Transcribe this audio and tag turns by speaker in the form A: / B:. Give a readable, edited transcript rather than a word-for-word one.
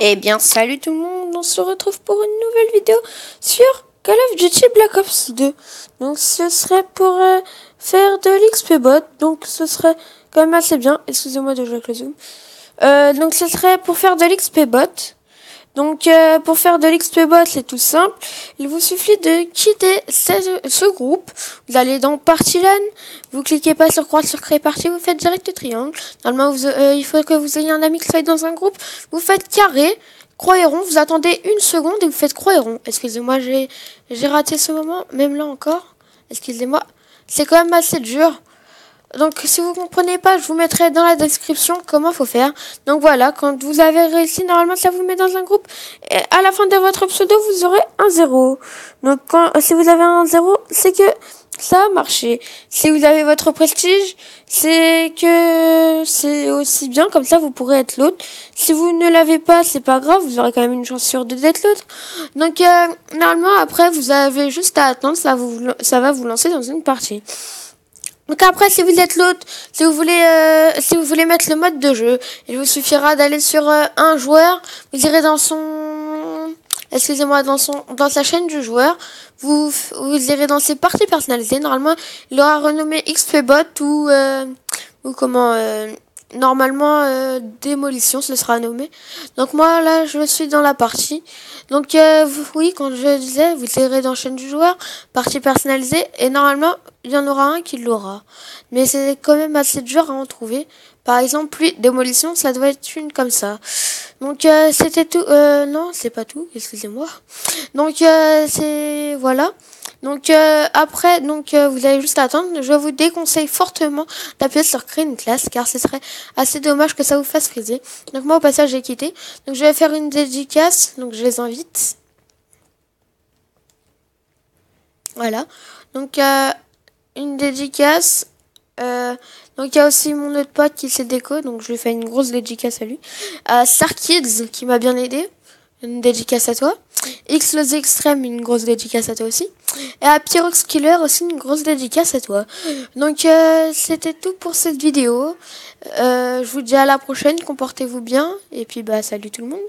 A: Eh bien, salut tout le monde, on se retrouve pour une nouvelle vidéo sur Call of Duty Black Ops 2. Donc, ce serait pour faire de l'XP bot, donc ce serait quand même assez bien. Excusez-moi de jouer avec le zoom. Donc, ce serait pour faire de l'XP bot. Donc, pour faire de l'XP bot, c'est tout simple. Il vous suffit de quitter ce groupe. Vous allez dans Party LAN. Vous cliquez pas sur croix sur créer partie. Vous faites direct triangle. Normalement, il faut que vous ayez un ami qui soit dans un groupe. Vous faites carré, croix et rond. Vous attendez une seconde et vous faites croix et rond. Excusez-moi, j'ai raté ce moment. Même là encore. Excusez-moi. C'est quand même assez dur. Donc, si vous comprenez pas, je vous mettrai dans la description comment faut faire. Donc voilà, quand vous avez réussi, normalement, ça vous met dans un groupe. Et à la fin de votre pseudo, vous aurez un 0. Donc, si vous avez un 0, c'est que ça a marché. Si vous avez votre prestige, c'est que c'est aussi bien. Comme ça, vous pourrez être l'autre. Si vous ne l'avez pas, c'est pas grave. Vous aurez quand même une chance sur deux d'être l'autre. Donc, normalement, après, vous avez juste à attendre. Ça va vous lancer dans une partie. Donc après, si vous êtes l'autre, si vous voulez mettre le mode de jeu, il vous suffira d'aller sur un joueur, vous irez dans dans sa chaîne du joueur, vous irez dans ses parties personnalisées. Normalement, il aura renommé XPBot ou comment, normalement démolition, ce sera nommé. Donc moi là, je suis dans la partie. Donc oui, quand je disais, vous irez dans chaîne du joueur, partie personnalisée, et normalement il y en aura un qui l'aura. Mais c'est quand même assez dur à en trouver. Par exemple, lui, démolition, ça doit être une comme ça. Donc c'était tout. Non, c'est pas tout. Excusez-moi. Donc c'est voilà. Donc après, vous allez juste attendre. Je vous déconseille fortement d'appuyer sur créer une classe, car ce serait assez dommage que ça vous fasse friser. Donc moi au passage j'ai quitté. Donc je vais faire une dédicace. Donc je les invite. Voilà. Donc une dédicace. Donc il y a aussi mon autre pote qui s'est déco, donc je lui fais une grosse dédicace à lui. Sarkids qui m'a bien aidé, une dédicace à toi. Xlos Extreme, une grosse dédicace à toi aussi. Et à Pyrox Killer aussi une grosse dédicace à toi. Donc c'était tout pour cette vidéo. Je vous dis à la prochaine, comportez-vous bien et puis bah salut tout le monde.